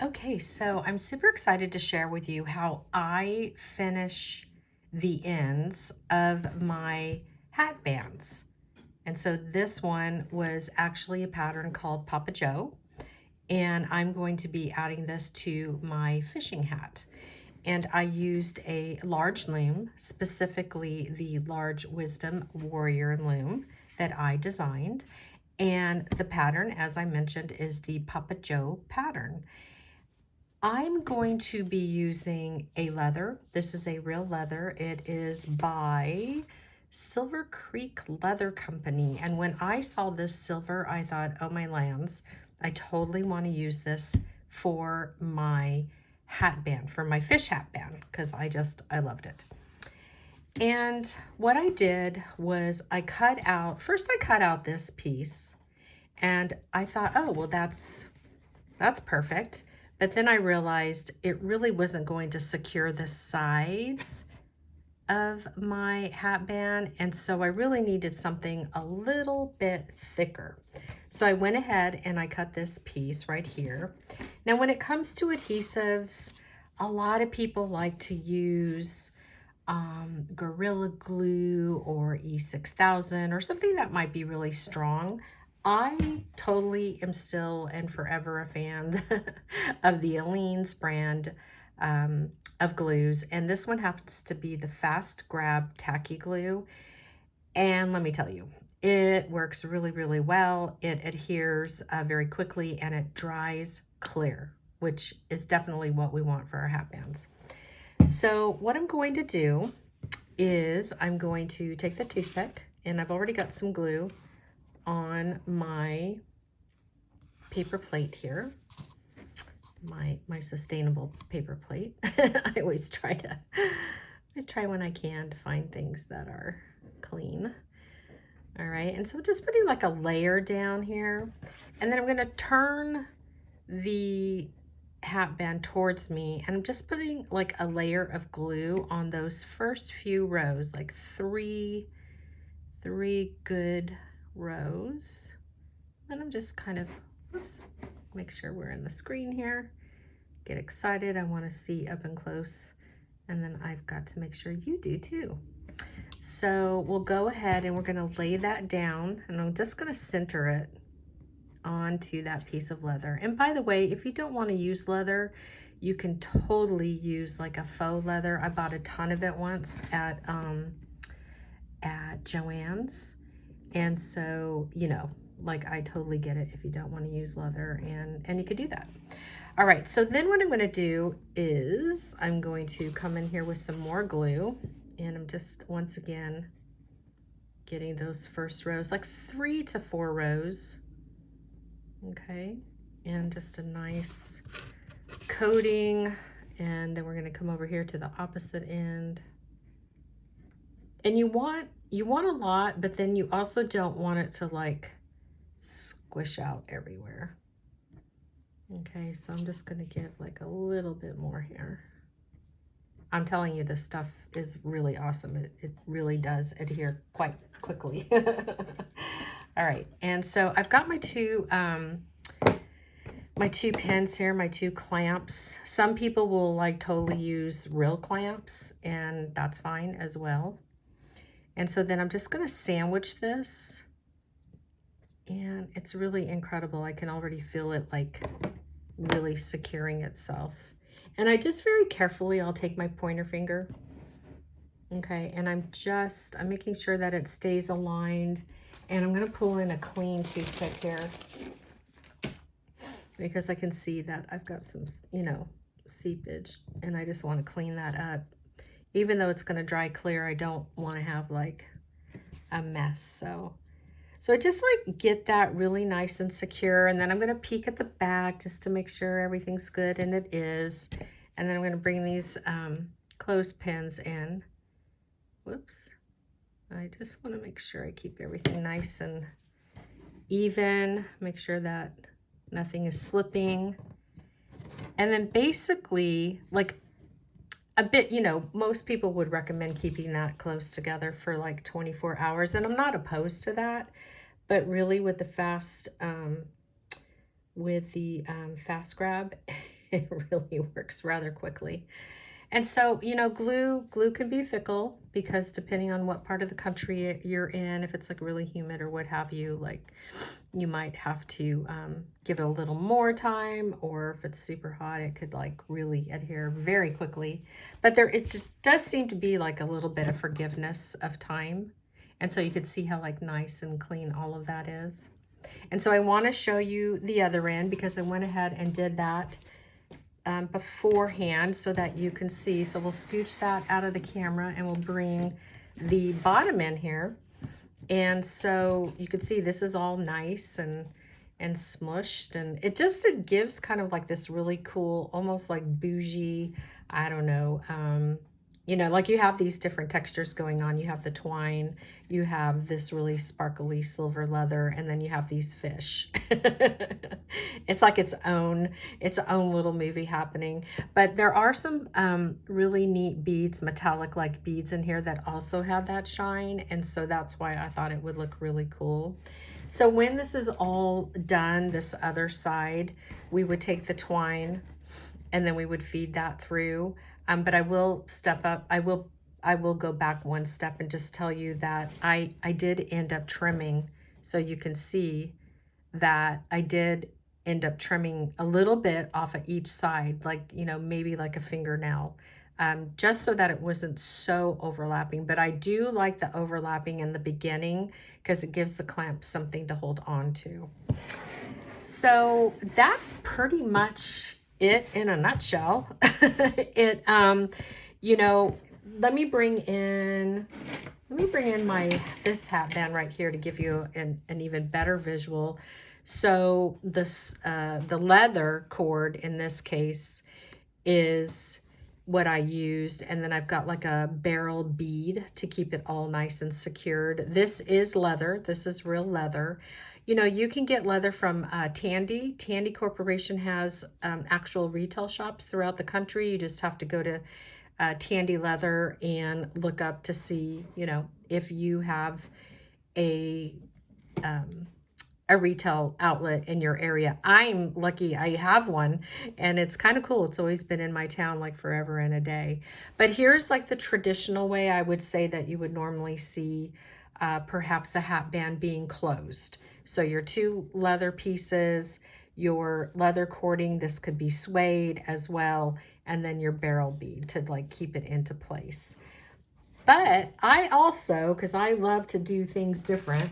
Okay, so I'm super excited to share with you how I finish the ends of my hat bands. And so this one was actually a pattern called Papa Joe, and I'm going to be adding this to my fishing hat. And I used a large loom, specifically the large Wisdom Warrior loom that I designed. And the pattern, as I mentioned, is the Papa Joe pattern. I'm going to be using a leather. This is a real leather. It is by Silver Creek Leather Company. And when I saw this silver, I thought, oh my lands, I totally want to use this for my hat band, for my fish hat band, because I loved it. And what I did was I cut out this piece, and I thought, oh, well, that's perfect. But then I realized it really wasn't going to secure the sides of my hat band. And so I really needed something a little bit thicker. So I went ahead and I cut this piece right here. Now, when it comes to adhesives, a lot of people like to use Gorilla Glue or E6000 or something that might be really strong. I totally am still and forever a fan of the Aleene's brand of glues. And this one happens to be the Fast Grab Tacky Glue. And let me tell you, it works really, really well. It adheres very quickly and it dries clear, which is definitely what we want for our hat bands. So what I'm going to do is I'm going to take the toothpick, and I've already got some glue on my paper plate here, my sustainable paper plate. I always try when I can to find things that are clean. All right, and so just putting like a layer down here, and then I'm going to turn the hat band towards me, and I'm just putting like a layer of glue on those first few rows, like three good rows. Then I'm just kind of, make sure we're in the screen here. Get excited, I want to see up and close, and then I've got to make sure you do too. So we'll go ahead and we're going to lay that down, and I'm just going to center it onto that piece of leather. And by the way, if you don't want to use leather, you can totally use like a faux leather. I bought a ton of it once at JoAnn's, and so like I totally get it if you don't want to use leather, and you could do that. All right, so then what I'm going to do is I'm going to come in here with some more glue, and I'm just once again getting those first rows, like 3 to 4 rows. Okay, and just a nice coating, and then we're going to come over here to the opposite end. And you want a lot, but then you also don't want it to like squish out everywhere. Okay, so I'm just going to give like a little bit more here. I'm telling you, this stuff is really awesome. It really does adhere quite quickly. All right, and so I've got my two pins here, my 2 clamps. Some people will like totally use real clamps, and that's fine as well. And so then I'm just going to sandwich this, and it's really incredible. I can already feel it like really securing itself. And I just very carefully, I'll take my pointer finger, okay, and I'm making sure that it stays aligned. And I'm going to pull in a clean toothpick here because I can see that I've got some, seepage, and I just want to clean that up. Even though it's going to dry clear, I don't want to have like a mess. So I just like get that really nice and secure, and then I'm going to peek at the back just to make sure everything's good, and it is. And then I'm going to bring these clothespins in. Whoops. I just want to make sure I keep everything nice and even, make sure that nothing is slipping. And then basically, like a bit, most people would recommend keeping that close together for like 24 hours. And I'm not opposed to that, but really with the fast grab, It really works rather quickly. And so, you know, glue can be fickle because depending on what part of the country you're in, if it's like really humid or what have you, like you might have to give it a little more time, or if it's super hot, it could like really adhere very quickly. But it does seem to be like a little bit of forgiveness of time. And so you could see how like nice and clean all of that is. And so I want to show you the other end because I went ahead and did that beforehand so that you can see. So we'll scooch that out of the camera and we'll bring the bottom in here. And so you can see this is all nice and smushed, and it gives kind of like this really cool, almost like bougie, I don't know, you know, like you have these different textures going on. You have the twine, you have this really sparkly silver leather, and then you have these fish. It's like its own little movie happening. But there are some really neat beads, metallic like beads in here that also have that shine, and so that's why I thought it would look really cool. So when this is all done, this other side, we would take the twine and then we would feed that through. But I will step up. I will go back one step and just tell you that I did end up trimming. So you can see that I did end up trimming a little bit off of each side, like, you know, maybe like a fingernail, just so that it wasn't so overlapping. But I do like the overlapping in the beginning because it gives the clamp something to hold on to. So that's pretty much it in a nutshell. You know, let me bring in this hatband right here to give you an even better visual. So this the leather cord in this case is what I used, and then I've got like a barrel bead to keep it all nice and secured. This is leather. This is real leather. You know, you can get leather from Tandy. Tandy Corporation has actual retail shops throughout the country. You just have to go to Tandy Leather and look up to see, you know, if you have a retail outlet in your area. I'm lucky I have one, and it's kind of cool. It's always been in my town like forever and a day. But here's like the traditional way I would say that you would normally see perhaps a hatband being closed. So your two leather pieces, your leather cording, this could be suede as well, and then your barrel bead to like keep it into place. But I also, because I love to do things different,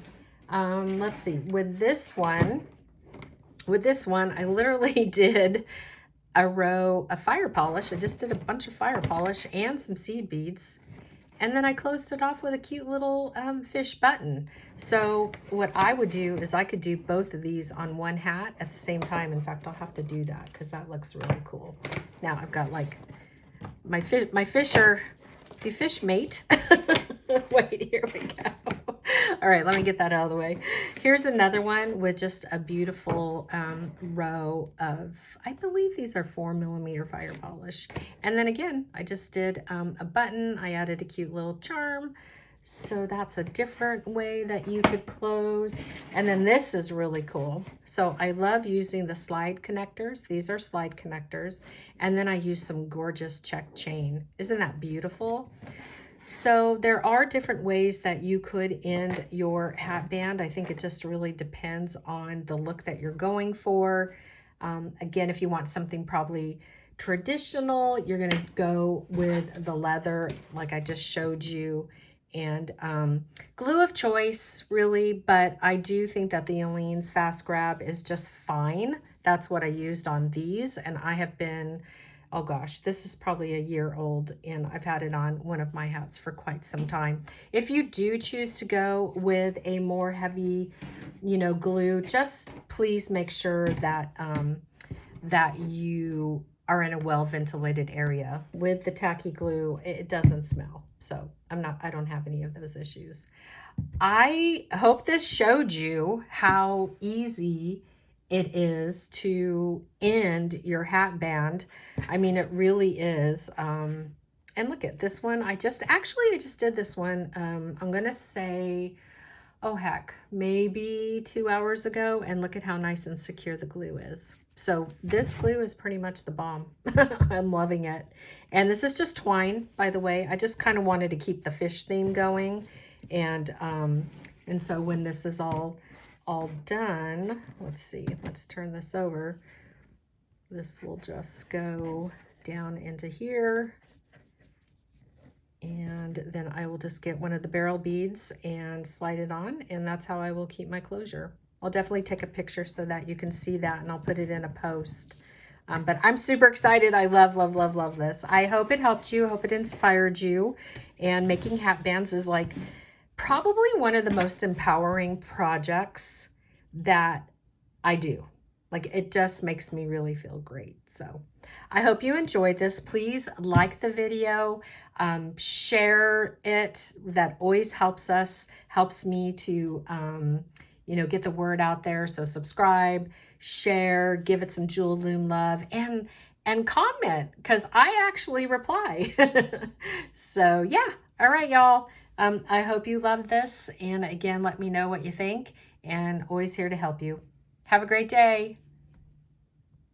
let's see, with this one, I literally did a row of fire polish. I just did a bunch of fire polish and some seed beads. And then I closed it off with a cute little fish button. So what I would do is I could do both of these on one hat at the same time. In fact, I'll have to do that because that looks really cool. Now I've got like my fish mate. Wait, here we go. All right, let me get that out of the way. Here's another one with just a beautiful row of, I believe these are 4mm fire polish. And then again, I just did a button. I added a cute little charm. So that's a different way that you could close. And then this is really cool. So I love using the slide connectors. These are slide connectors. And then I use some gorgeous check chain. Isn't that beautiful? So there are different ways that you could end your hatband. I think it just really depends on the look that you're going for. Again, if you want something probably traditional, you're going to go with the leather like I just showed you. And glue of choice, really, but I do think that the Aleene's Fast Grab is just fine. That's what I used on these, and I have been, oh gosh, this is probably a year old, and I've had it on one of my hats for quite some time. If you do choose to go with a more heavy, you know, glue, just please make sure that that you are in a well-ventilated area. With the tacky glue, it doesn't smell. So I don't have any of those issues. I hope this showed you how easy it is to end your hatband. I mean, it really is. And look at this one. I just did this one. I'm going to say oh heck, maybe 2 hours ago, and look at how nice and secure the glue is. So this glue is pretty much the bomb. I'm loving it. And this is just twine, by the way. I just kind of wanted to keep the fish theme going. And so when this is all done, let's see, let's turn this over. This will just go down into here. And then I will just get one of the barrel beads and slide it on, and that's how I will keep my closure. I'll definitely take a picture so that you can see that, and I'll put it in a post. But I'm super excited. I love, love, love, love this. I hope it helped you. I hope it inspired you. And making hat bands is like probably one of the most empowering projects that I do. Like, it just makes me really feel great. So I hope you enjoyed this. Please like the video, share it. That always helps me to, you know, get the word out there. So subscribe, share, give it some Jewel Loom love, and comment, because I actually reply. So yeah. All right, y'all. I hope you love this. And again, let me know what you think, and always here to help you. Have a great day.